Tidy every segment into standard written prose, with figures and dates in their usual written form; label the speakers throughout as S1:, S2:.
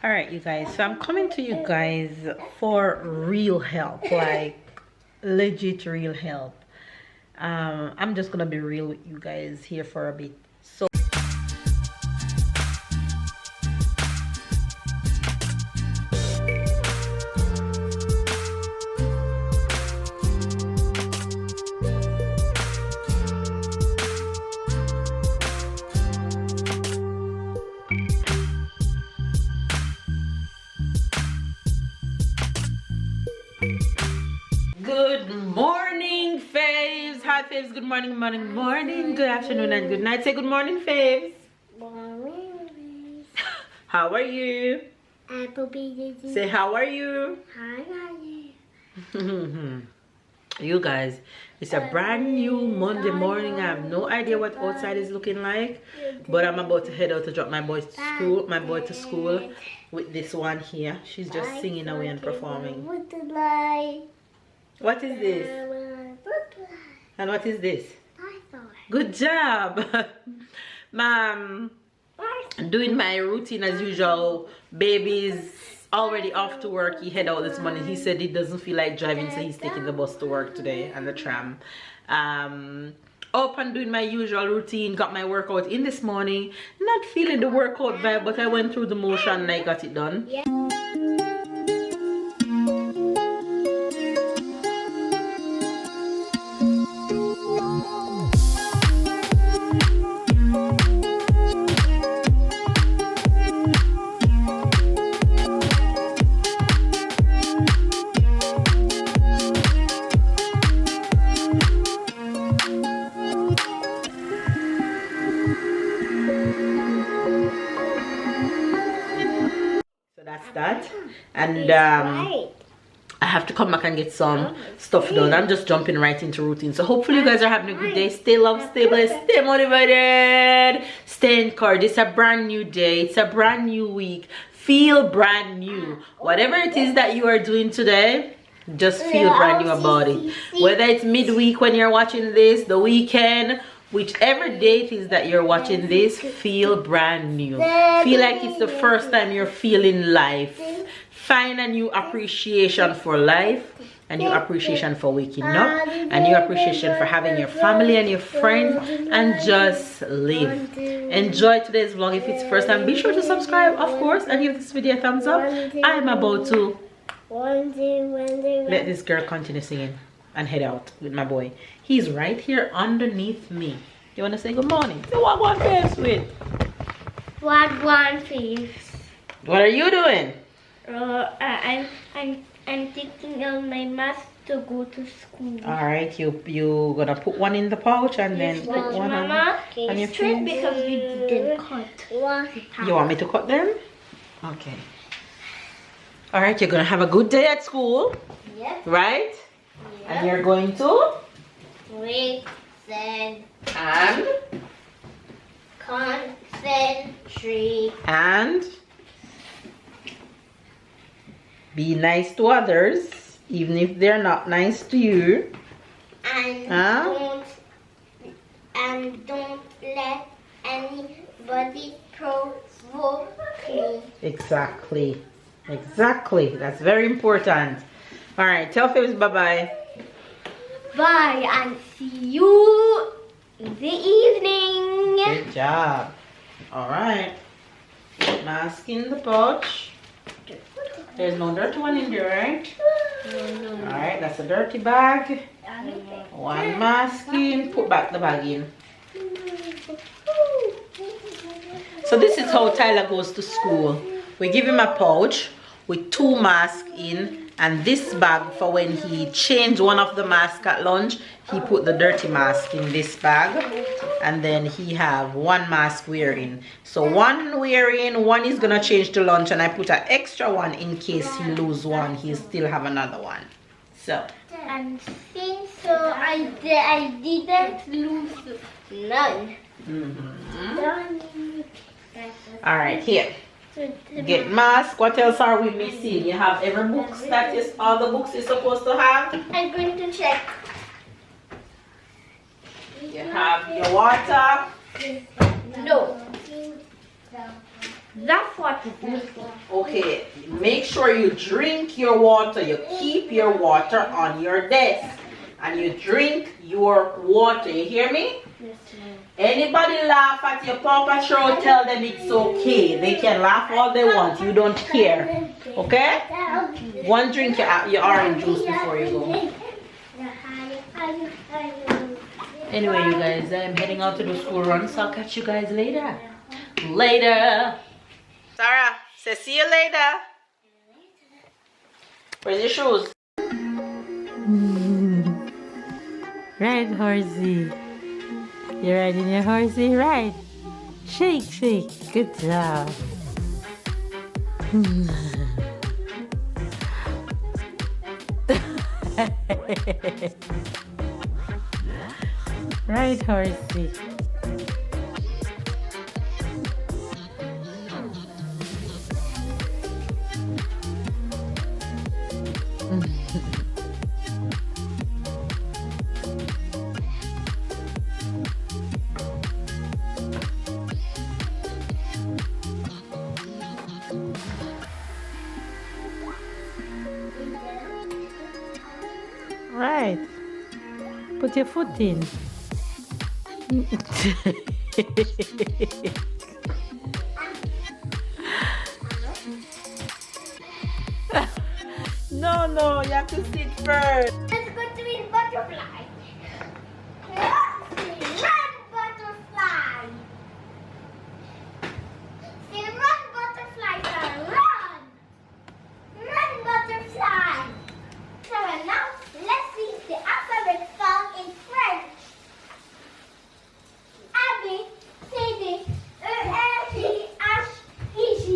S1: All right, you guys, so I'm coming to you guys for real help, like legit real help. I'm just gonna be real with you guys here for a bit. So good morning, faves. Hi, faves. Good morning, morning, morning. Good afternoon and good night. Say good morning, faves.
S2: Morning.
S1: How are you? Say how are you? You guys, it's a brand new Monday morning. I have no idea what outside is looking like, but I'm about to head out to drop my boy to school. With this one here. She's just singing away and performing. What is this? And what is this? Good job. Mom, doing my routine as usual. Baby's already off to work. He head out this morning. He said he doesn't feel like driving, so he's taking the bus to work today and the tram. Up and doing my usual routine. Got my workout in this morning. Not feeling the workout vibe, but I went through the motion and I got it done. That and I have to come back and get some stuff done. I'm just jumping right into routine, so hopefully you guys are having a good day. Stay loved, stay blessed, stay motivated, stay encouraged. It's a brand new day, it's a brand new week. Feel brand new. Whatever it is that you are doing today, just feel brand new about it. Whether it's midweek when you're watching this, the weekend, whichever day it is that you're watching this, feel brand new. Feel like it's the first time you're feeling life. Find a new appreciation for life, a new appreciation for waking up, a new appreciation for having your family and your friends, and just live. Enjoy today's vlog. If it's first time, be sure to subscribe, of course, and give this video a thumbs up. I'm about to let this girl continue singing and head out with my boy. He's right here underneath me. You want to say good morning? Say what one face with?
S2: What one face?
S1: What are you doing?
S2: I'm taking out my mask to go to school.
S1: All right, you gonna put one in the pouch and then put one on your face
S2: because we didn't cut.
S1: You want me to cut them? Okay. All right, you're gonna have a good day at school.
S2: Yep.
S1: Right?
S2: Yep.
S1: And you're going to
S2: listen
S1: and
S2: concentrate
S1: and be nice to others, even if they're not nice to you.
S2: And don't let anybody provoke me.
S1: Exactly. That's very important. All right, tell Faves bye-bye.
S2: Bye, and see you in the evening.
S1: Good job. All right, mask in the pouch. There's no dirty one in there, right?
S2: No.
S1: All right, that's a dirty bag. One mask in, put back the bag in. So this is how Tyler goes to school. We give him a pouch with 2 masks in, and this bag for when he changed one of the masks at lunch, he put the dirty mask in this bag, and then he have 1 mask wearing. So 1 wearing, 1 is gonna change to lunch, and I put an extra one in case he lose one, he still have another one. So
S2: And since I didn't lose none.
S1: all right, here. Get mask. What else are we missing? You have every books that is all the books you're supposed to have.
S2: I'm going to check.
S1: You have your water.
S2: No. That's what it is.
S1: Okay, make sure you drink your water. You keep your water on your desk. And you drink your water. You hear me?
S2: Yes, ma'am.
S1: Anybody laugh at your Paw Patrol, tell them it's okay. They can laugh all they want. You don't care. Okay? One drink your orange juice before you go. Anyway, you guys, I'm heading out to the school run, so I'll catch you guys later. Later. Sarah, say see you later. Where's your shoes? Right, horsey. You're riding your horsey, right? Shake, shake. Good job. Right, horsey. Right. Put your foot in. No, you have to sit first.
S2: Let's go to the butterfly. Run, butterfly. Say run, butterfly, Sarah. Run. Run, butterfly. Sarah, now let's sing the alphabet song in French. A, B, C, D, E, F, G, H, I, J,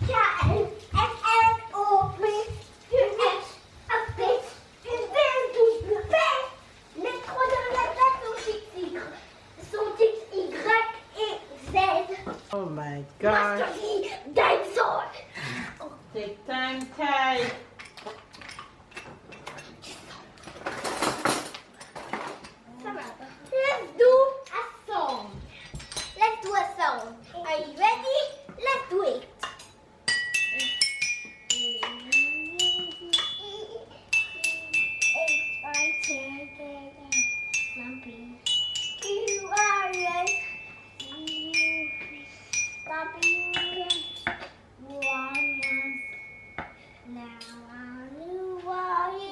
S2: K, L, M, N, O, P, Q, R, S, T, U, V, W, X. Les trois dernières lettres sont X, Y et Z.
S1: Oh my gosh.
S2: Master Yi, dinosaur.
S1: Take time, Ty.
S2: Let's do a song. Let's do a song. Are you ready? Let's do it.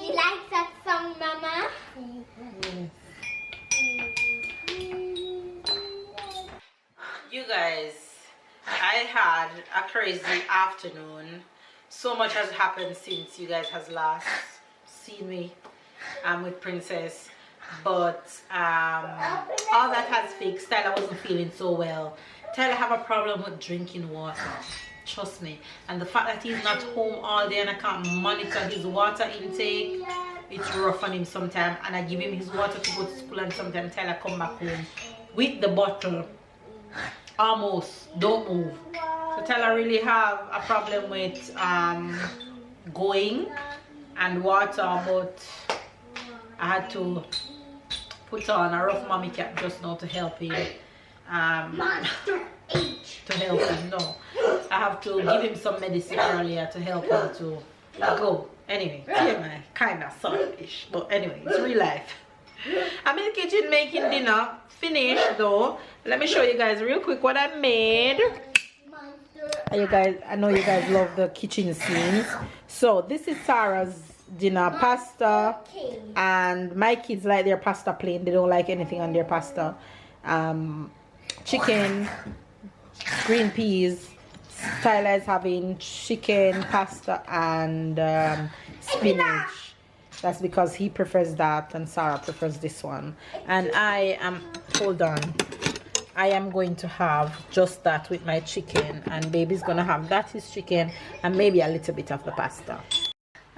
S2: You like that song, Mama?
S1: You guys, I had a crazy afternoon. So much has happened since you guys has last seen me with Princess, but all that has fixed. Tyler wasn't feeling so well. Tyler have a problem with drinking water, trust me, and the fact that he's not home all day and I can't monitor his water intake, it's rough on him sometimes. And I give him his water to go to school, and sometimes Tyler come back home with the bottle almost don't move. So Tyler really have a problem with going and water, but I had to put on a rough mommy cap just now to help him. To help him, no. I have to give him some medicine earlier to help him to go. Anyway, TMI, kind of sort-ish, but anyway, it's real life. I'm in the kitchen making dinner. Finished though. Let me show you guys real quick what I made. You guys, I know you guys love the kitchen scenes. So this is Sarah's dinner: pasta, and my kids like their pasta plain. They don't like anything on their pasta. Chicken, green peas. Tyler is having chicken, pasta, and spinach. That's because he prefers that and Sarah prefers this one. And I am, hold on, I am going to have just that with my chicken, and baby's gonna have that, his chicken, and maybe a little bit of the pasta.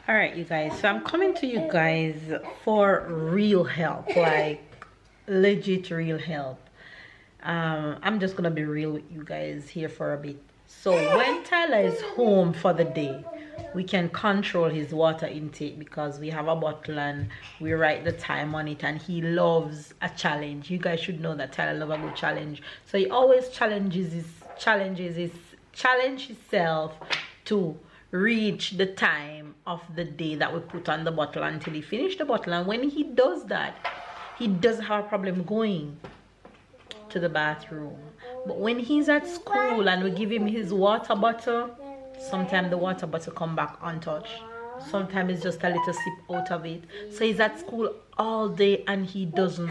S1: All right, you guys, so I'm coming to you guys for real help, like legit real help. I'm just gonna be real with you guys here for a bit. So when Tyler is home for the day, we can control his water intake because we have a bottle and we write the time on it, and he loves a challenge. You guys should know that Tyler loves a good challenge, so he always challenges his challenge himself to reach the time of the day that we put on the bottle until he finished the bottle. And when he does that, he doesn't have a problem going to the bathroom. But when he's at school and we give him his water bottle, sometimes the water bottle come back untouched. Sometimes it's just a little sip out of it. So he's at school all day and he doesn't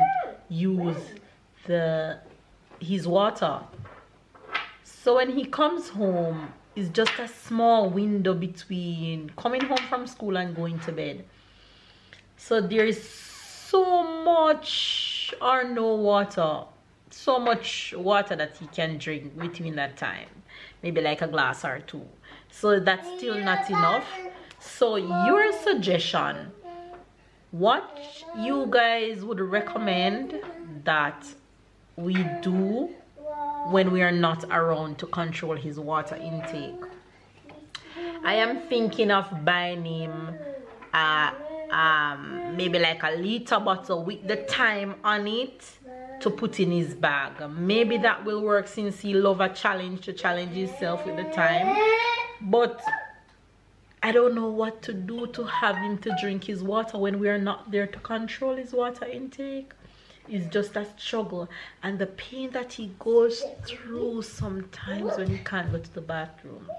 S1: use his water. So when he comes home, it's just a small window between coming home from school and going to bed. So there is so much or no water, so much water that he can drink between that time, maybe like a glass or two. So that's still not enough. So your suggestion, what you guys would recommend that we do when we are not around to control his water intake? I am thinking of buying him maybe like a liter bottle with the time on it to put in his bag. Maybe that will work, since he loves a challenge, to challenge himself with the time. But I don't know what to do to have him to drink his water when we are not there to control his water intake. It's just a struggle, and the pain that he goes through sometimes when he can't go to the bathroom,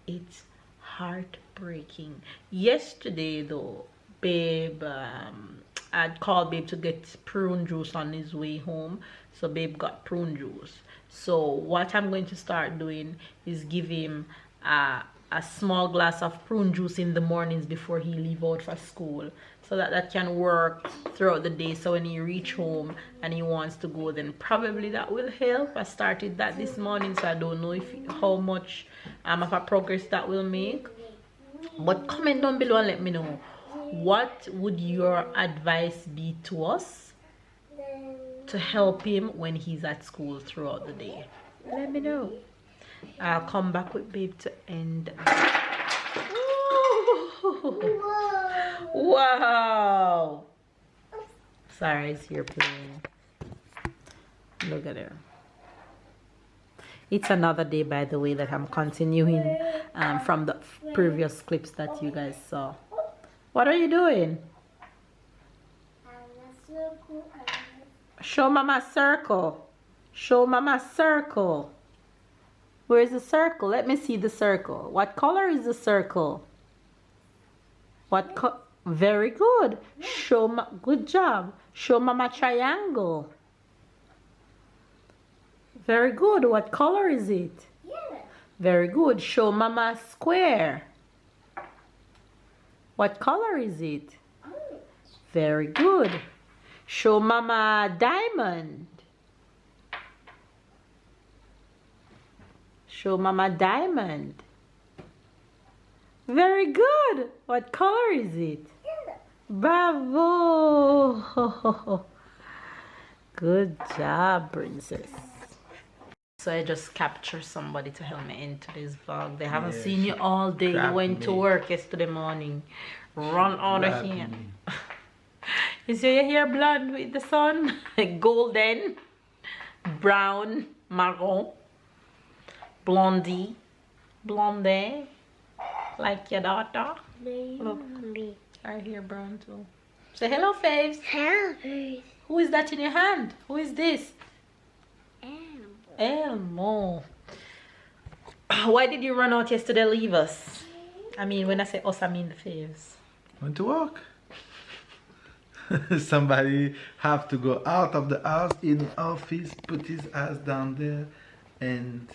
S1: it's heartbreaking. Yesterday though, babe, I'd called babe to get prune juice on his way home, so babe got prune juice. So what I'm going to start doing is give him a small glass of prune juice in the mornings before he leave out for school, so that can work throughout the day. So when he reach home and he wants to go, then probably that will help. I started that this morning, so I don't know how much of a progress that will make. But comment down below and let me know, what would your advice be to us to help him when he's at school throughout the day? Let me know. I'll come back with babe to end. Wow! Sarah's here playing. Look at her. It's another day, by the way, that I'm continuing from the previous clips that you guys saw. What are you doing? Show mama circle. Show mama circle. Where is the circle? Let me see the circle. What color is the circle? Very good. Good job. Show mama triangle. Very good. What color is it?
S2: Yellow.
S1: Very good. Show mama square. What color is it?
S2: Orange.
S1: Very good. Show mama diamond. Show mama diamond. Very good. What color is it?
S2: Yellow.
S1: Bravo. Good job, princess. So I just captured somebody to help me into this vlog. They haven't seen you all day. You went to work yesterday morning. Run out of here. Is your hair blonde with the sun? Golden, brown, marron, blondie, blonde, like your daughter. Look, our hair brown too. Say hello, Faves.
S2: Hello, Faves.
S1: Who is that in your hand? Who is this? Elmo. Why did you run out yesterday? Leave us. I mean, when I say us, I mean the Faves.
S3: Went to work. Somebody have to go out of the house in the office, put his ass down there and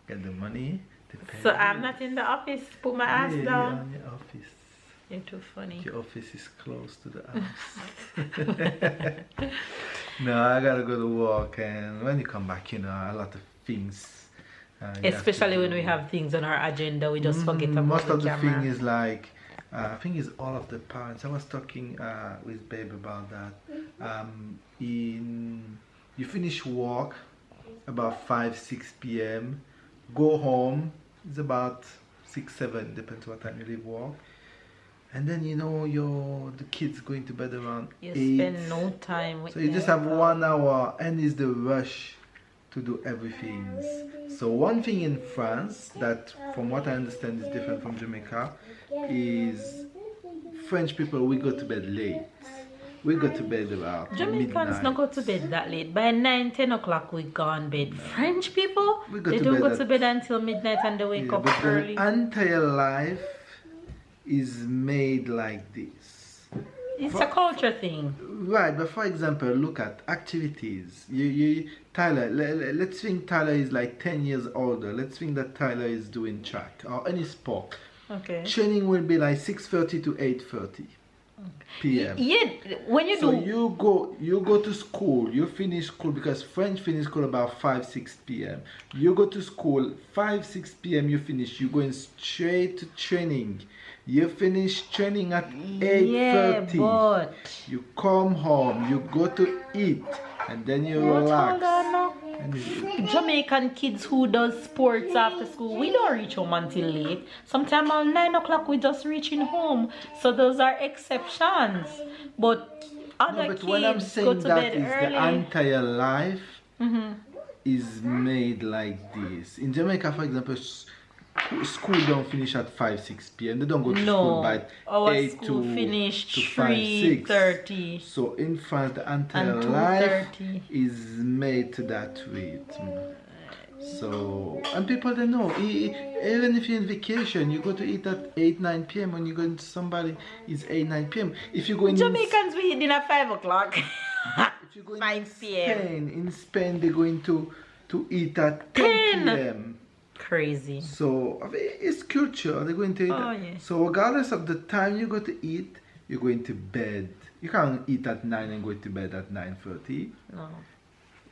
S3: get the money to pay.
S1: So I'm not in the office. Put my ass down.
S3: You're in your office.
S1: You're too funny.
S3: Your office is close to the house. No, I gotta go to work, and when you come back, you know, a lot of things.
S1: Especially when we have things on our agenda, we just forget about
S3: most of the
S1: camera.
S3: thing is like, I think it's all of the parents. I was talking with Babe about that. You finish work about 5-6 p.m. Go home. It's about 6-7, depends what time you leave work. And then you know the kids going to bed around 8.
S1: You spend no time with
S3: so you just have 1 hour, and it's the rush to do everything. So one thing in France that, from what I understand, is different from Jamaica is French people, we go to bed late. We go to bed about
S1: Jamaicans
S3: midnight.
S1: don't go to bed that late. By 9, 10 o'clock we go on bed. French people, they don't go to bed until midnight and they wake up
S3: but
S1: early.
S3: their entire life is made like this.
S1: It's a culture thing.
S3: Right, but for example, look at activities. Tyler, let's think Tyler is like 10 years older. Let's think that Tyler is doing track or any sport.
S1: Okay.
S3: Training will be like 6:30 to 8:30 p.m.
S1: Yeah, when you
S3: So
S1: do.
S3: you go to school, you finish school because French finish school about 5-6 p.m. You go to school 5-6 p.m. you finish, you going straight to training. You finish training at 8:30.
S1: Yeah, but
S3: You come home, you go to eat, and then you
S1: but
S3: relax.
S1: hold on now.
S3: And you-
S1: Jamaican kids who does sports after school, we don't reach home until late. Sometimes around 9 o'clock we just reaching home. So those are exceptions. But other
S3: No, but
S1: kids
S3: when I'm
S1: go
S3: saying
S1: to
S3: that
S1: bed
S3: is
S1: early.
S3: the entire life
S1: Mhm.
S3: is made like this. In Jamaica, for example, school don't finish at 5-6 p.m. They don't go to school by
S1: our
S3: 8
S1: school
S3: to
S1: finished
S3: 5-6.
S1: 3:30.
S3: So in France, the entire
S1: And
S3: life
S1: 2:30.
S3: is made to that rhythm. So, and people don't know. Even if you're on vacation, you go to eat at 8-9 p.m. When you go into somebody, it's 8-9 p.m. If you go in
S1: Jamaicans we eat dinner at 5 o'clock.
S3: if you go in
S1: 5 p.m.
S3: in Spain, they're going to eat at 10 p.m.
S1: Crazy.
S3: So I mean, it's culture. They're going to eat.
S1: Oh, yeah.
S3: So regardless of the time you go to eat, you're going to bed. You can't eat at 9 and go to bed at 9:30.
S1: No.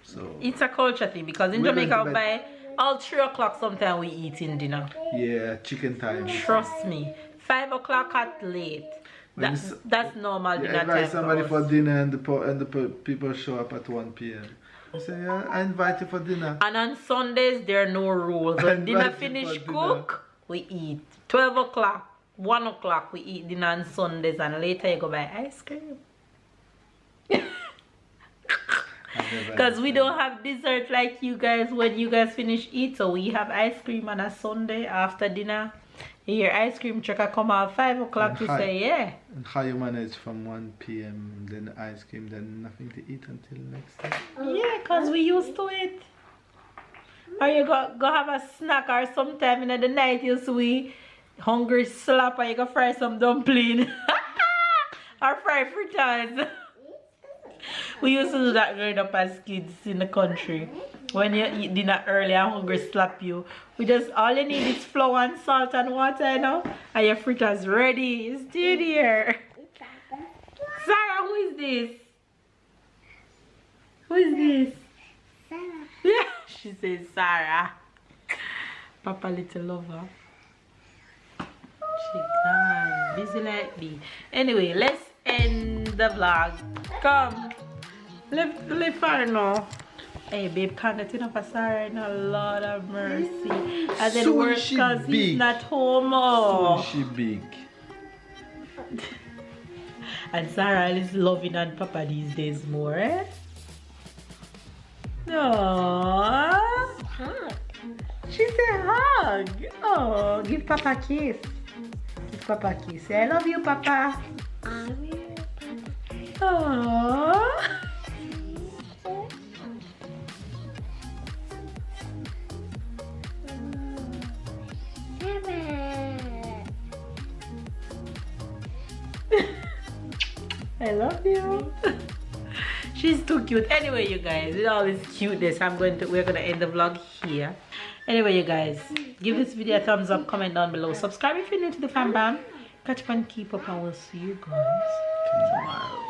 S3: So
S1: It's a culture thing because in
S3: We're going
S1: Jamaica
S3: to
S1: by all 3 o'clock sometimes we eating dinner.
S3: yeah, chicken time.
S1: Trust me. 5 o'clock at late.
S3: When
S1: That's normal
S3: You
S1: dinner
S3: invite
S1: time
S3: somebody
S1: for
S3: for
S1: us.
S3: dinner and the people show up at 1 p.m. You say, yeah, I invite you for dinner.
S1: And on Sundays there are no rules. When
S3: And
S1: dinner
S3: right
S1: finish
S3: before
S1: cook, we eat. 12 o'clock, 1 o'clock we eat dinner on Sundays and later you go buy ice cream. Because we don't have dessert like you guys when you guys finish eat. So we have ice cream on a Sunday after dinner. Your ice cream truck come out 5 o'clock.
S3: And
S1: You
S3: hi.
S1: say, yeah.
S3: And how you manage from 1 p.m. then ice cream, then nothing to eat until next day?
S1: Yeah, because we used to it. Or you go have a snack or sometime in the night you see hungry slap or you go fry some dumpling. Or fry fritters. We used to do that growing up as kids in the country. When you eat dinner early and hungry slap you, we just all you need is flour and salt and water, you know, and your fritters ready. It's still here. Sarah, who is this? Who is this?
S2: Sarah.
S1: Yeah, she says Sarah. Papa little lover. She gone. Busy like me. Anyway, let's end the vlog. Come. Leave her now. Hey babe, can't get enough of Sarah in a lot of mercy. And then
S3: Soon
S1: work
S3: she
S1: because he's
S3: big.
S1: not home. Oh.
S3: So she big.
S1: And Sarah is loving on Papa these days more, eh? Aww.
S2: Hug.
S1: She said hug. Oh, give Papa a kiss. Give Papa a kiss. Say, I love you, Papa. Aww. I love you. She's too cute. Anyway, you guys, with all this cuteness, we're gonna end the vlog here. Anyway, you guys, give this video a thumbs up, comment down below, subscribe if you're new to the fam bam. Catch up and keep up, and we'll see you guys tomorrow.